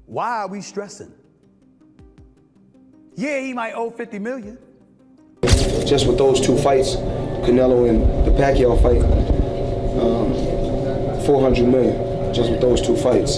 Why are we stressing? Yeah, he might owe 50 million. Just with those two fights, Canelo and the Pacquiao fight, 400 million, just with those two fights.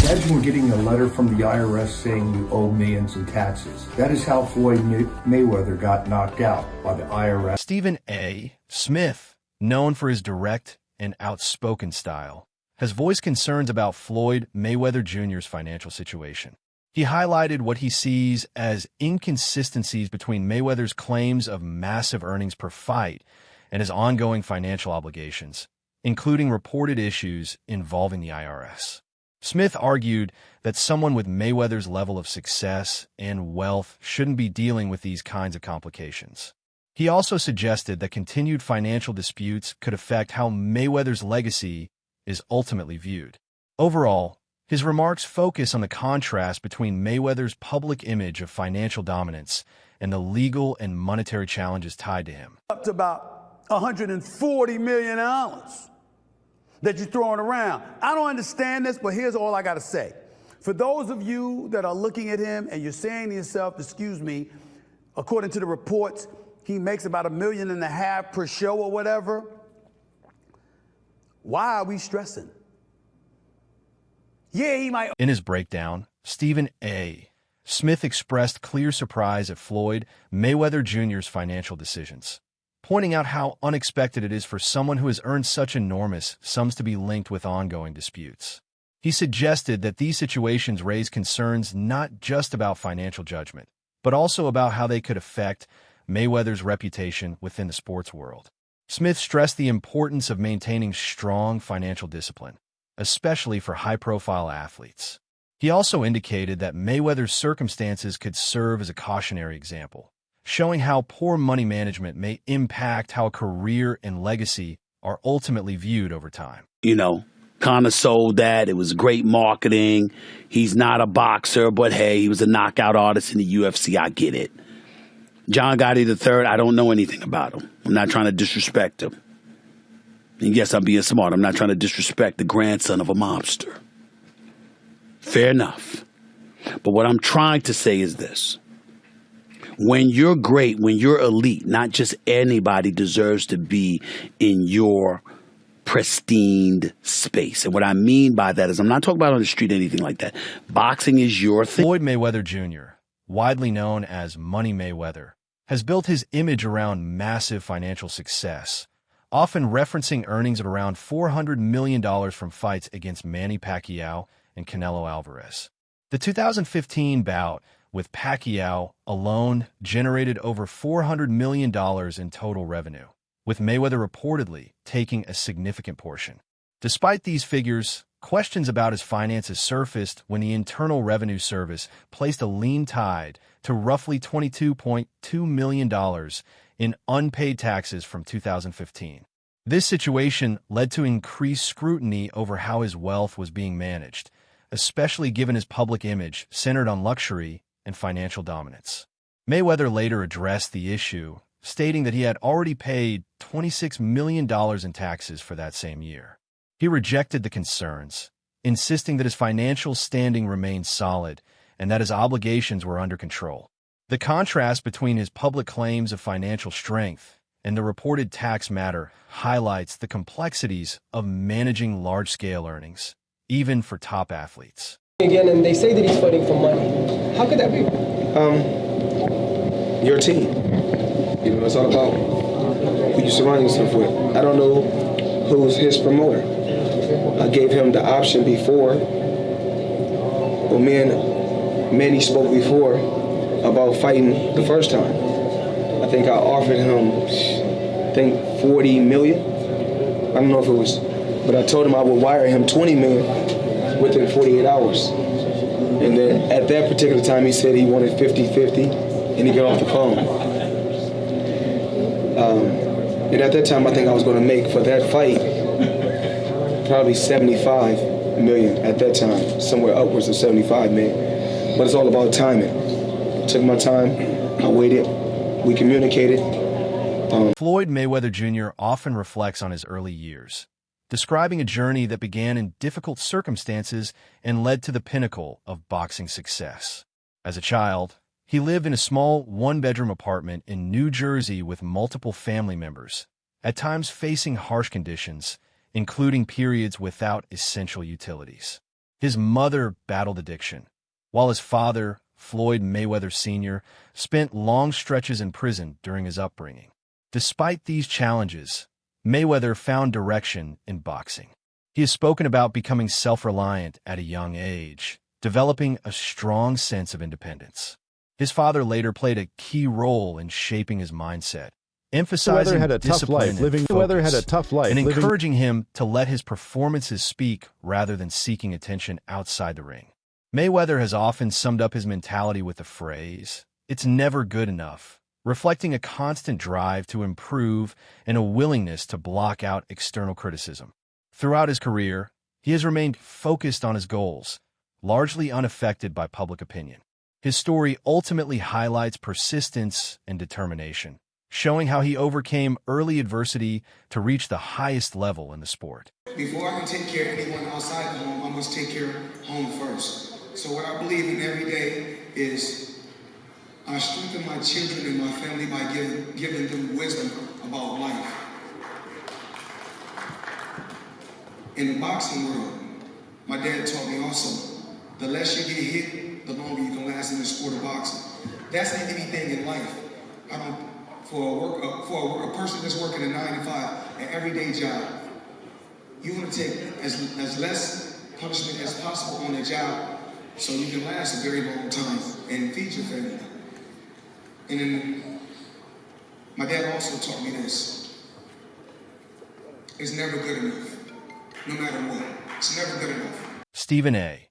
Imagine getting a letter from the IRS saying you owe millions in taxes. That is how Floyd Mayweather got knocked out by the IRS. Stephen A. Smith, known for his direct and outspoken style, has voiced concerns about Floyd Mayweather Jr.'s financial situation. He highlighted what he sees as inconsistencies between Mayweather's claims of massive earnings per fight and his ongoing financial obligations, including reported issues involving the IRS. Smith argued that someone with Mayweather's level of success and wealth shouldn't be dealing with these kinds of complications. He also suggested that continued financial disputes could affect how Mayweather's legacy is ultimately viewed. Overall, his remarks focus on the contrast between Mayweather's public image of financial dominance and the legal and monetary challenges tied to him. Up to about $140 million that you're throwing around. I don't understand this, but here's all I got to say. For those of you that are looking at him and you're saying to yourself, excuse me, according to the reports, he makes about $1.5 million per show or whatever. Why are we stressing? Yeah, he might. In his breakdown, Stephen A. Smith expressed clear surprise at Floyd Mayweather Jr.'s financial decisions, pointing out how unexpected it is for someone who has earned such enormous sums to be linked with ongoing disputes. He suggested that these situations raise concerns not just about financial judgment, but also about how they could affect Mayweather's reputation within the sports world. Smith stressed the importance of maintaining strong financial discipline, especially for high-profile athletes. He also indicated that Mayweather's circumstances could serve as a cautionary example, showing how poor money management may impact how a career and legacy are ultimately viewed over time. You know, kind of sold that. It was great marketing. He's not a boxer, but hey, he was a knockout artist in the UFC. I get it. John Gotti III, I don't know anything about him. I'm not trying to disrespect him. And yes, I'm being smart. I'm not trying to disrespect the grandson of a mobster. Fair enough. But what I'm trying to say is this. When you're great, when you're elite, not just anybody deserves to be in your pristine space. And what I mean by that is I'm not talking about on the street or anything like that. Boxing is your thing. Floyd Mayweather Jr., widely known as Money Mayweather, has built his image around massive financial success, often referencing earnings of around $400 million from fights against Manny Pacquiao and Canelo Alvarez. The 2015 bout with Pacquiao alone generated over $400 million in total revenue, with Mayweather reportedly taking a significant portion. Despite these figures, questions about his finances surfaced when the Internal Revenue Service placed a lien tied to roughly $22.2 million in unpaid taxes from 2015. This situation led to increased scrutiny over how his wealth was being managed, especially given his public image centered on luxury and financial dominance. Mayweather later addressed the issue, stating that he had already paid $26 million in taxes for that same year. He rejected the concerns, insisting that his financial standing remained solid and that his obligations were under control. The contrast between his public claims of financial strength and the reported tax matter highlights the complexities of managing large-scale earnings, even for top athletes. Again, and they say that he's fighting for money. How could that be? Your team. You know, it's all about who you surround yourself with. I don't know who's his promoter. I gave him the option before. Well, Manny spoke before about fighting the first time. I think I offered him, 40 million. I don't know if it was, but I told him I would wire him 20 million within 48 hours. And then at that particular time, he said he wanted 50-50, and he got off the phone. And at that time, I think I was going to make, for that fight, probably 75 million at that time, somewhere upwards of 75 million. But it's all about timing. I took my time, I waited, we communicated. Floyd Mayweather Jr. often reflects on his early years, describing a journey that began in difficult circumstances and led to the pinnacle of boxing success. As a child, he lived in a small one-bedroom apartment in New Jersey with multiple family members, at times facing harsh conditions, including periods without essential utilities. His mother battled addiction, while his father, Floyd Mayweather Sr., spent long stretches in prison during his upbringing. Despite these challenges, Mayweather found direction in boxing. He has spoken about becoming self-reliant at a young age, developing a strong sense of independence. His father later played a key role in shaping his mindset, emphasizing discipline and focus, and encouraging him to let his performances speak rather than seeking attention outside the ring. Mayweather has often summed up his mentality with the phrase, "It's never good enough," reflecting a constant drive to improve and a willingness to block out external criticism. Throughout his career, he has remained focused on his goals, largely unaffected by public opinion. His story ultimately highlights persistence and determination, showing how he overcame early adversity to reach the highest level in the sport. Before I can take care of anyone outside the home, I must take care of home first. So what I believe in every day is I strengthen my children and my family by giving them wisdom about life. In the boxing world, my dad taught me also, the less you get hit, the longer you can last in the sport of boxing. That's like anything in life. For a person that's working a 9 to 5, an everyday job, you want to take as less punishment as possible on the job so you can last a very long time and feed your family. And then my dad also taught me this. It's never good enough, no matter what. It's never good enough. Stephen A.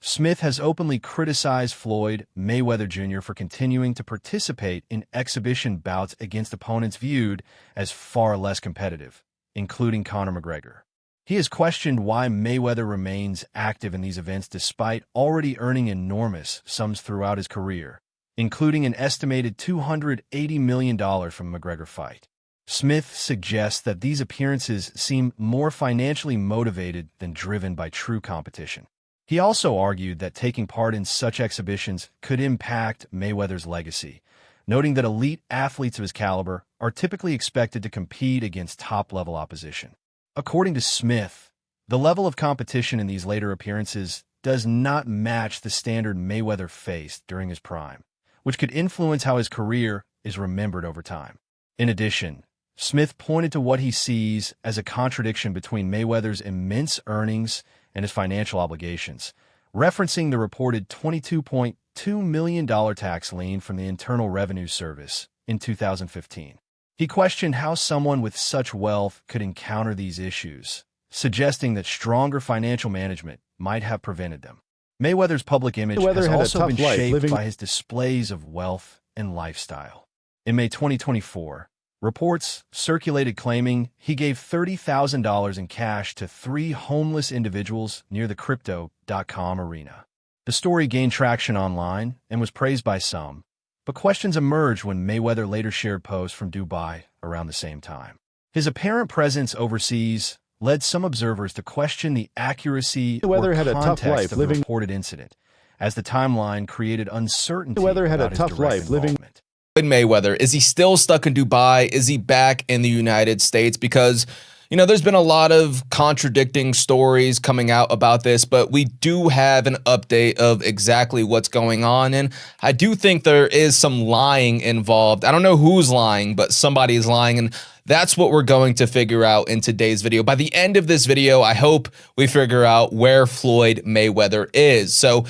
Smith has openly criticized Floyd Mayweather Jr. for continuing to participate in exhibition bouts against opponents viewed as far less competitive, including Conor McGregor. He has questioned why Mayweather remains active in these events despite already earning enormous sums throughout his career, including an estimated $280 million from the McGregor fight. Smith suggests that these appearances seem more financially motivated than driven by true competition. He also argued that taking part in such exhibitions could impact Mayweather's legacy, noting that elite athletes of his caliber are typically expected to compete against top-level opposition. According to Smith, the level of competition in these later appearances does not match the standard Mayweather faced during his prime, which could influence how his career is remembered over time. In addition, Smith pointed to what he sees as a contradiction between Mayweather's immense earnings and his financial obligations, referencing the reported $22.2 million tax lien from the Internal Revenue Service in 2015. He questioned how someone with such wealth could encounter these issues, suggesting that stronger financial management might have prevented them. Mayweather's public image has also been shaped by his displays of wealth and lifestyle. In May 2024, reports circulated claiming he gave $30,000 in cash to 3 homeless individuals near the Crypto.com arena. The story gained traction online and was praised by some, but questions emerged when Mayweather later shared posts from Dubai around the same time. His apparent presence overseas led some observers to question the accuracy or context of the reported incident, as the timeline created uncertainty about his direct involvement. Floyd Mayweather, is he still stuck in Dubai? Is he back in the United States? Because, there's been a lot of contradicting stories coming out about this, but we do have an update of exactly what's going on. And I do think there is some lying involved. I don't know who's lying, but somebody is lying. And that's what we're going to figure out in today's video. By the end of this video, I hope we figure out where Floyd Mayweather is. So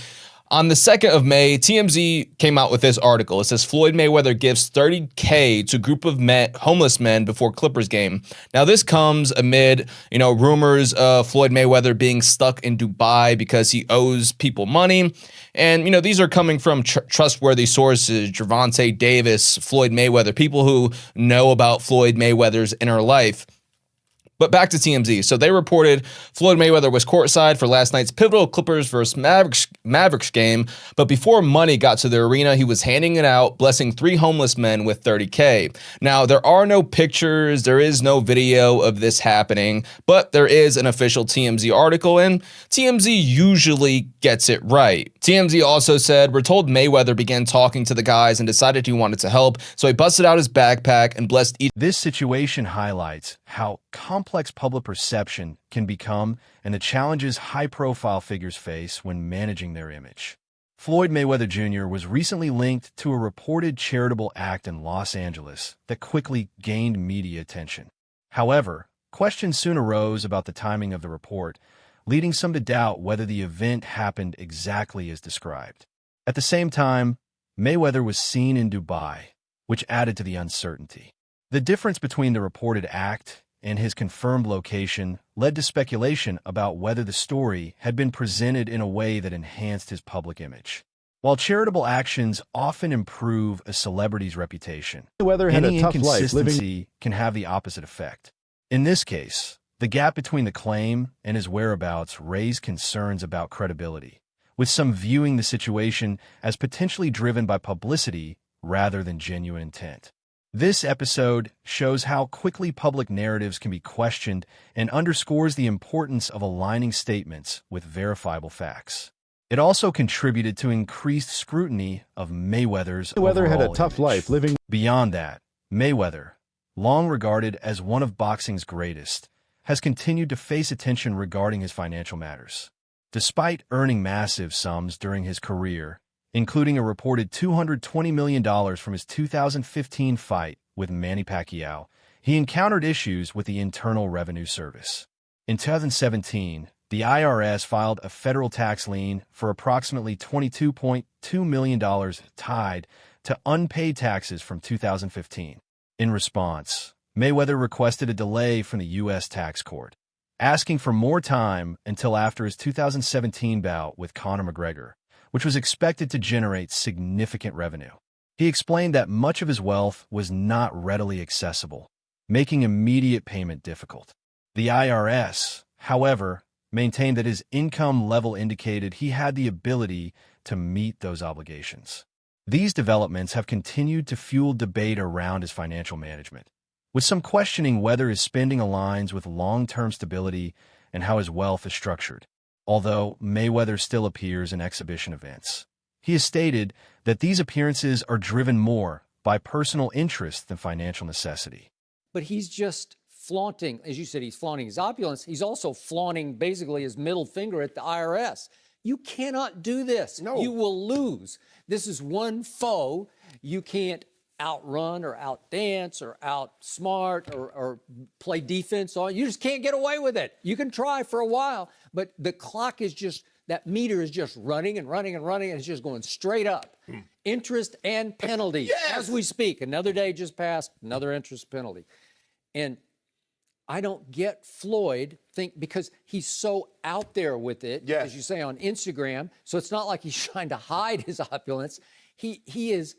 on the 2nd of May, TMZ came out with this article. It says Floyd Mayweather gives $30K to a group of homeless men before Clippers game. Now, this comes amid, rumors of Floyd Mayweather being stuck in Dubai because he owes people money. And, these are coming from trustworthy sources, Gervonta Davis, Floyd Mayweather, people who know about Floyd Mayweather's inner life. But back to TMZ. So they reported Floyd Mayweather was courtside for last night's pivotal Clippers versus Mavericks game. But before money got to the arena, he was handing it out, blessing 3 homeless men with $30K. Now, there are no pictures. There is no video of this happening, but there is an official TMZ article, and TMZ usually gets it right. TMZ also said, we're told Mayweather began talking to the guys and decided he wanted to help, so he busted out his backpack and blessed each. This situation highlights how complex public perception can become and the challenges high-profile figures face when managing their image. Floyd Mayweather Jr. was recently linked to a reported charitable act in Los Angeles that quickly gained media attention. However, questions soon arose about the timing of the report, leading some to doubt whether the event happened exactly as described. At the same time, Mayweather was seen in Dubai, which added to the uncertainty. The difference between the reported act and his confirmed location led to speculation about whether the story had been presented in a way that enhanced his public image. While charitable actions often improve a celebrity's reputation, any inconsistency can have the opposite effect. In this case, the gap between the claim and his whereabouts raised concerns about credibility, with some viewing the situation as potentially driven by publicity rather than genuine intent. This episode shows how quickly public narratives can be questioned and underscores the importance of aligning statements with verifiable facts. It also contributed to increased scrutiny of Mayweather's Mayweather had a overall tough image. life living. Beyond that, Mayweather, long regarded as one of boxing's greatest, has continued to face attention regarding his financial matters. Despite earning massive sums during his career, including a reported $220 million from his 2015 fight with Manny Pacquiao, he encountered issues with the Internal Revenue Service. In 2017, the IRS filed a federal tax lien for approximately $22.2 million tied to unpaid taxes from 2015. In response, Mayweather requested a delay from the U.S. tax court, asking for more time until after his 2017 bout with Conor McGregor, which was expected to generate significant revenue. He explained that much of his wealth was not readily accessible, making immediate payment difficult. The IRS, however, maintained that his income level indicated he had the ability to meet those obligations. These developments have continued to fuel debate around his financial management, with some questioning whether his spending aligns with long-term stability and how his wealth is structured. Although Mayweather still appears in exhibition events, he has stated that these appearances are driven more by personal interest than financial necessity. But he's just flaunting, as you said, he's flaunting his opulence. He's also flaunting basically his middle finger at the IRS. You cannot do this. No. You will lose. This is one foe you can't outrun or outdance or outsmart or play defense on. You just can't get away with it. You can try for a while, but the clock is just, that meter is just running and running and running, and it's just going straight up. Interest and penalty. Yes. As we speak. Another day just passed, another interest penalty. And I don't get Floyd, because he's so out there with it, as you say, on Instagram. So it's not like he's trying to hide his opulence. He is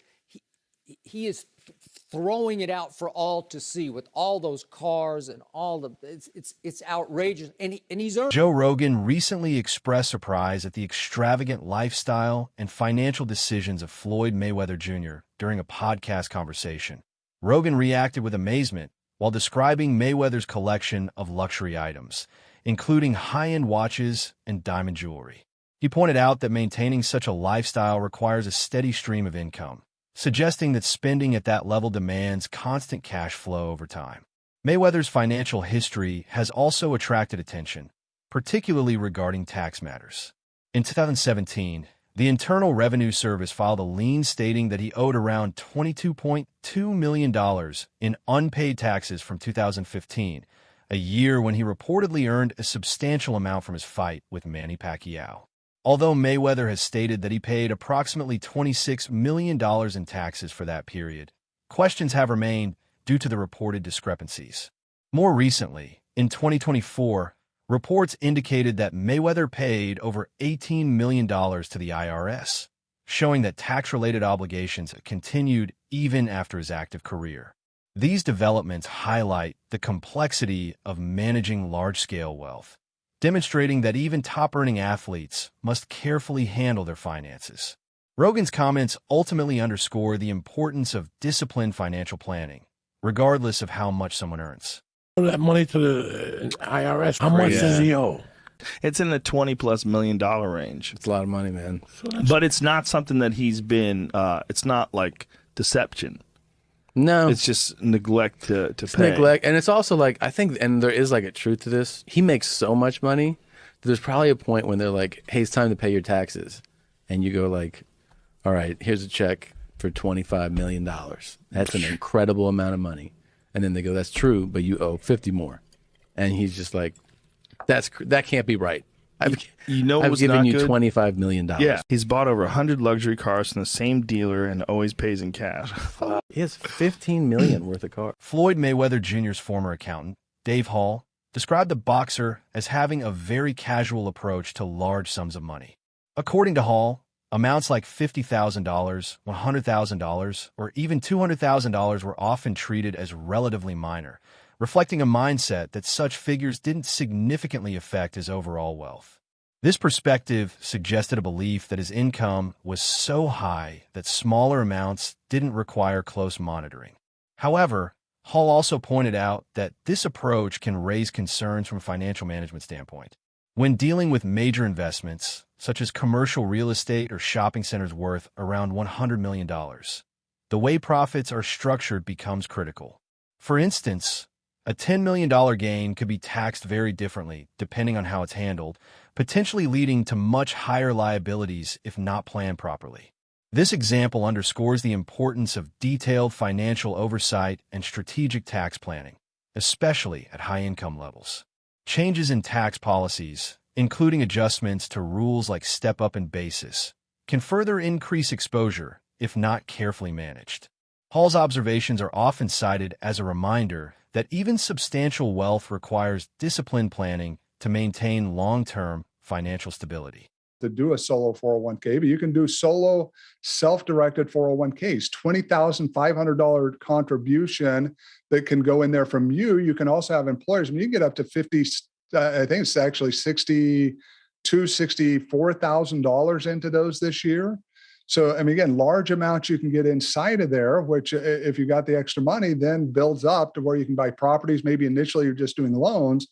throwing it out for all to see with all those cars and all the, it's outrageous. And he's earned. Joe Rogan recently expressed surprise at the extravagant lifestyle and financial decisions of Floyd Mayweather Jr. during a podcast conversation. Rogan reacted with amazement while describing Mayweather's collection of luxury items, including high-end watches and diamond jewelry. He pointed out that maintaining such a lifestyle requires a steady stream of income, suggesting that spending at that level demands constant cash flow over time. Mayweather's financial history has also attracted attention, particularly regarding tax matters. In 2017, the Internal Revenue Service filed a lien stating that he owed around $22.2 million in unpaid taxes from 2015, a year when he reportedly earned a substantial amount from his fight with Manny Pacquiao. Although Mayweather has stated that he paid approximately $26 million in taxes for that period, questions have remained due to the reported discrepancies. More recently, in 2024, reports indicated that Mayweather paid over $18 million to the IRS, showing that tax-related obligations continued even after his active career. These developments highlight the complexity of managing large-scale wealth, demonstrating that even top-earning athletes must carefully handle their finances. Rogan's comments ultimately underscore the importance of disciplined financial planning, regardless of how much someone earns. That money to the IRS, how much does he owe? It's in the $20+ million range. It's a lot of money, man. But it's not something that he's been, it's not like deception. No. It's just neglect to It's pay. neglect. And it's also like, I think, and there is like a truth to this. He makes so much money. There's probably a point when they're like, hey, it's time to pay your taxes. And you go like, all right, here's a check for $25 million. That's an incredible amount of money. And then they go, that's true, but you owe 50 more. And he's just like, that can't be right. I've given you $25 million. Yeah, he's bought over 100 luxury cars from the same dealer and always pays in cash. He has $15 million worth of cars. Floyd Mayweather Jr.'s former accountant, Dave Hall, described the boxer as having a very casual approach to large sums of money. According to Hall, amounts like $50,000, $100,000, or even $200,000 were often treated as relatively minor, reflecting a mindset that such figures didn't significantly affect his overall wealth. This perspective suggested a belief that his income was so high that smaller amounts didn't require close monitoring. However, Hall also pointed out that this approach can raise concerns from a financial management standpoint. When dealing with major investments, such as commercial real estate or shopping centers worth around $100 million, the way profits are structured becomes critical. For instance, a $10 million gain could be taxed very differently depending on how it's handled, potentially leading to much higher liabilities if not planned properly. This example underscores the importance of detailed financial oversight and strategic tax planning, especially at high income levels. Changes in tax policies, including adjustments to rules like step-up and basis, can further increase exposure if not carefully managed. Hall's observations are often cited as a reminder that even substantial wealth requires disciplined planning to maintain long-term financial stability. To do a solo 401k, but you can do solo self-directed 401ks, $20,500 contribution that can go in there from you. You can also have employers. I mean, you get up to 50, I think it's actually $64,000 into those this year. So, I mean, again, large amounts you can get inside of there, which if you got the extra money, then builds up to where you can buy properties. Maybe initially you're just doing loans,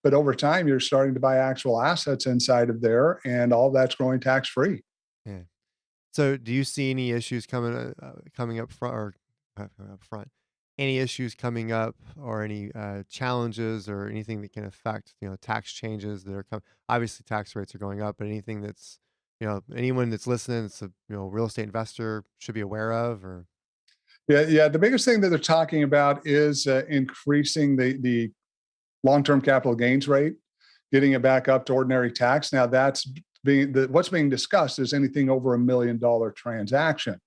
but over time you're starting to buy actual assets inside of there, and all that's growing tax-free. Yeah. So do you see any issues coming up front? Any issues coming up, or any challenges, or anything that can affect, tax changes that are coming? Obviously, tax rates are going up, but anything that's, anyone that's listening, that's a real estate investor should be aware of, or? Yeah. The biggest thing that they're talking about is increasing the long-term capital gains rate, getting it back up to ordinary tax. Now, what's being discussed is anything over $1 million transaction.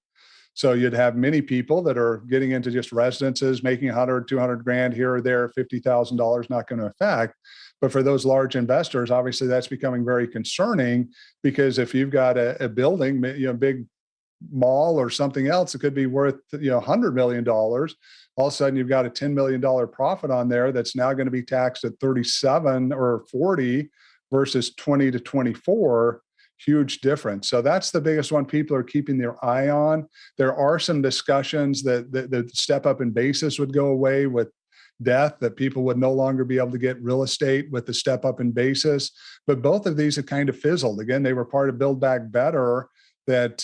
So you'd have many people that are getting into just residences, making 100, 200 grand here or there, $50,000 not going to affect. But for those large investors, obviously that's becoming very concerning, because if you've got a building, big mall or something else, it could be worth, $100 million. All of a sudden you've got a $10 million profit on there that's now going to be taxed at 37 or 40 versus 20 to 24. Huge difference. So that's the biggest one people are keeping their eye on. There are some discussions that the step up in basis would go away with death, that people would no longer be able to get real estate with the step up in basis. But both of these have kind of fizzled. Again, they were part of Build Back Better that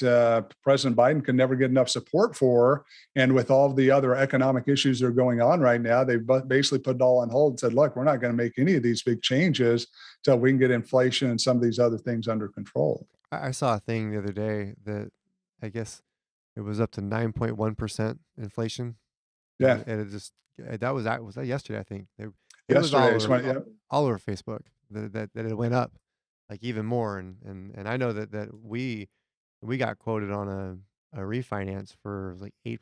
President Biden could never get enough support for. And with all the other economic issues that are going on right now, they've basically put it all on hold and said, look, we're not going to make any of these big changes until we can get inflation and some of these other things under control. I saw a thing the other day that I guess it was up to 9.1% inflation. Yeah. And it just, was that yesterday, I think. It Yesterday, was all over Facebook that it went up like even more. And I know that we got quoted on a refinance for like 8